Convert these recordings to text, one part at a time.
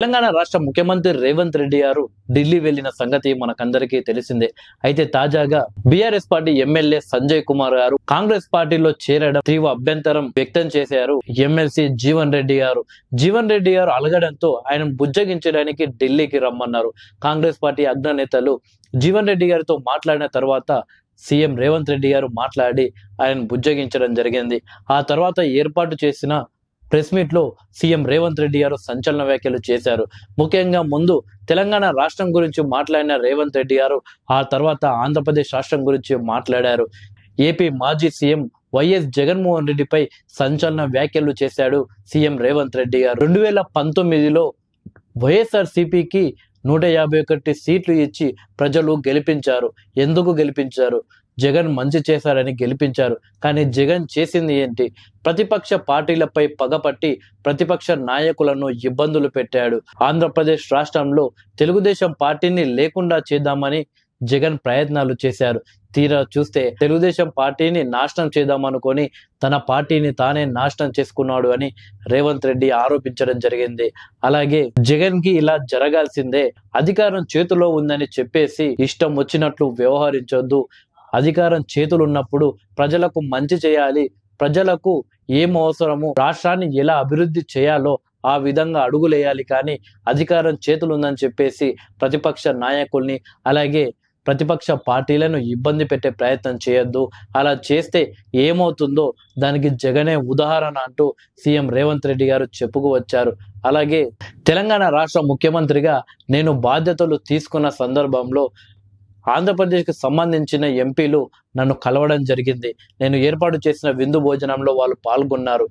తెలంగాణ రాష్ట్ర ముఖ్యమంత్రి రేవంత్ రెడ్డి గారు ఢిల్లీ వెళ్లిన సంగతి మనకందరికీ తెలిసిందే. అయితే తాజాగా BRS party MLA Sanjay Kumar గారు కాంగ్రెస్ పార్టీలో చేరడం తీవ్ర అభ్యంతరం వ్యక్తం చేశారు. ఎమ్మెల్సీ జీవన్ రెడ్డి గారు అలగడంతో ఆయన బుజ్జగించడానికి ఢిల్లీకి రమ్మన్నారు. కాంగ్రెస్ పార్టీ అగ్రనేతలు జీవన్ రెడ్డి గారితో మాట్లాడిన తర్వాత సీఎం రేవంత్ రెడ్డి గారు మాట్లాడి ఆయన బుజ్జగించడం జరిగింది. ఆ తర్వాత ఏర్పాటు చేసిన ప్రెస్ మీట్ లో సీఎం రేవంత్ రెడ్డి గారు సంచలన వ్యాఖ్యలు చేశారు. ముఖ్యంగా ముందు తెలంగాణ రాష్ట్రం గురించి మాట్లాడిన రేవంత్ రెడ్డి గారు ఆ తర్వాత ఆంధ్రప్రదేశ్ రాష్ట్రం గురించి మాట్లాడారు. ఏపీ మాజీ సీఎం వైఎస్ జగన్మోహన్ రెడ్డిపై సంచలన వ్యాఖ్యలు చేశాడు సీఎం రేవంత్ రెడ్డి గారు. 2019లో వైఎస్ఆర్సీపీకి 151 సీట్లు ఇచ్చి ప్రజలు గెలిపించారు. ఎందుకు గెలిపించారు? జగన్ మంచి చేశారని గెలిపించారు. కానీ జగన్ చేసింది ఏంటి? ప్రతిపక్ష పార్టీలపై పగపట్టి ప్రతిపక్ష నాయకులను ఇబ్బందులు పెట్టాడు. ఆంధ్రప్రదేశ్ రాష్ట్రంలో తెలుగుదేశం పార్టీని లేకుండా చేద్దామని జగన్ ప్రయత్నాలు చేశారు. తీరా చూస్తే తెలుగుదేశం పార్టీని నాశనం చేద్దామనుకొని తన పార్టీని తానే నాశనం చేసుకున్నాడు అని రేవంత్ రెడ్డి ఆరోపించడం జరిగింది. అలాగే జగన్ కి ఇలా జరగాల్సిందే, అధికారం చేతిలో ఉందని చెప్పేసి ఇష్టం వచ్చినట్లు వ్యవహరించొద్దు. అధికారం చేతులున్నప్పుడు ప్రజలకు మంచి చేయాలి, ప్రజలకు ఏం అవసరమో రాష్ట్రాన్ని ఎలా అభివృద్ధి చేయాలో ఆ విధంగా అడుగులేయాలి. కానీ అధికారం చేతులుందని చెప్పేసి ప్రతిపక్ష నాయకుల్ని అలాగే ప్రతిపక్ష పార్టీలను ఇబ్బంది పెట్టే ప్రయత్నం చేయొద్దు. అలా చేస్తే ఏమవుతుందో దానికి జగనే ఉదాహరణ అంటూ సీఎం రేవంత్ రెడ్డి గారు చెప్పుకు వచ్చారు. అలాగే తెలంగాణ రాష్ట్ర ముఖ్యమంత్రిగా నేను బాధ్యతలు తీసుకున్న సందర్భంలో ఆంధ్రప్రదేశ్కి సంబంధించిన ఎంపీలు నన్ను కలవడం జరిగింది. నేను ఏర్పాటు చేసిన విందు భోజనంలో వాళ్ళు పాల్గొన్నారు.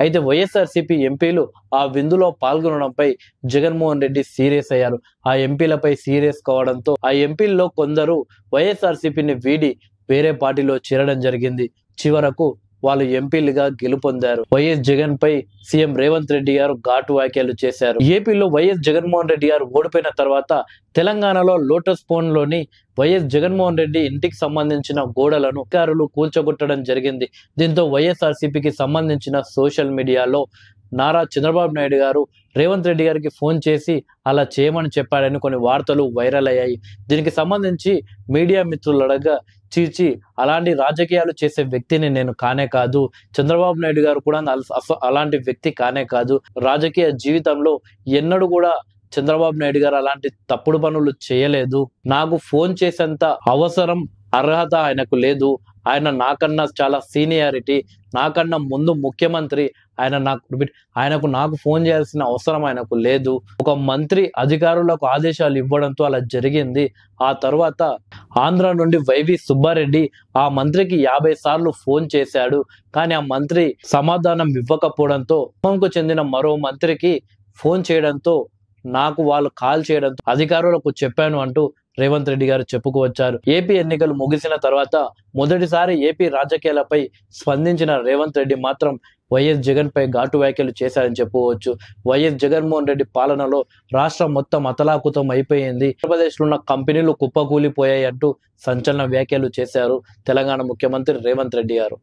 అయితే వైఎస్ఆర్సీపీ ఎంపీలు ఆ విందులో పాల్గొనడంపై జగన్మోహన్ రెడ్డి సీరియస్ అయ్యారు. ఆ ఎంపీలపై సీరియస్ కావడంతో ఆ ఎంపీల్లో కొందరు వైఎస్ఆర్సీపీని వీడి వేరే పార్టీలో చేరడం జరిగింది. చివరకు వాళ్ళు ఎంపీలుగా గెలుపొందారు. వైఎస్ జగన్ పై సీఎం రేవంత్ రెడ్డి గారు ఘాటు వ్యాఖ్యలు చేశారు. ఏపీలో వైఎస్ జగన్మోహన్ రెడ్డి గారు ఓడిపోయిన తర్వాత తెలంగాణలో లోటస్ పాండ్ లోని వైఎస్ జగన్మోహన్ రెడ్డి ఇంటికి సంబంధించిన గోడలను అధికారులు కూల్చగొట్టడం జరిగింది. దీంతో వైఎస్ఆర్సీపీకి సంబంధించిన సోషల్ మీడియాలో నారా చంద్రబాబు నాయుడు గారు రేవంత్ రెడ్డి గారికి ఫోన్ చేసి అలా చేయమని చెప్పాడని కొన్ని వార్తలు వైరల్ అయ్యాయి. దీనికి సంబంధించి మీడియా మిత్రులు అడగగా చీచి అలాంటి రాజకీయాలు చేసే వ్యక్తిని నేను కానే కాదు, చంద్రబాబు నాయుడు గారు కూడా అలాంటి వ్యక్తి కానే కాదు, రాజకీయ జీవితంలో ఎన్నడూ కూడా చంద్రబాబు నాయుడు గారు అలాంటి తప్పుడు పనులు చేయలేదు, నాకు ఫోన్ చేసేంత అవసరం అర్హత ఆయనకు లేదు, ఆయన నాకన్నా చాలా సీనియారిటీ, నాకన్నా ముందు ముఖ్యమంత్రి, ఆయనకు నాకు ఫోన్ చేయాల్సిన అవసరం ఆయనకు లేదు. ఒక మంత్రి అధికారులకు ఆదేశాలు ఇవ్వడంతో అలా జరిగింది. ఆ తర్వాత ఆంధ్ర నుండి వైవి సుబ్బారెడ్డి ఆ మంత్రికి 50 సార్లు ఫోన్ చేశాడు. కానీ ఆ మంత్రి సమాధానం ఇవ్వకపోవడంతో ఖమ్మంకు చెందిన మరో మంత్రికి ఫోన్ చేయడంతో నాకు వాళ్ళు కాల్ చేయడంతో అధికారులకు చెప్పాను అంటూ రేవంత్ రెడ్డి గారు చెప్పుకోవచ్చారు. ఏపీ ఎన్నికలు ముగిసిన తర్వాత మొదటిసారి ఏపీ రాజకీయాలపై స్పందించిన రేవంత్ రెడ్డి మాత్రం వైఎస్ జగన్ పై ఘాటు వ్యాఖ్యలు చేశారని చెప్పుకోవచ్చు. వైఎస్ జగన్మోహన్ రెడ్డి పాలనలో రాష్ట్రం మొత్తం అతలాకుతం అయిపోయింది, ఆంధ్రప్రదేశ్లో ఉన్న కంపెనీలు కుప్పకూలిపోయాయి అంటూ సంచలన వ్యాఖ్యలు చేశారు తెలంగాణ ముఖ్యమంత్రి రేవంత్ రెడ్డి గారు.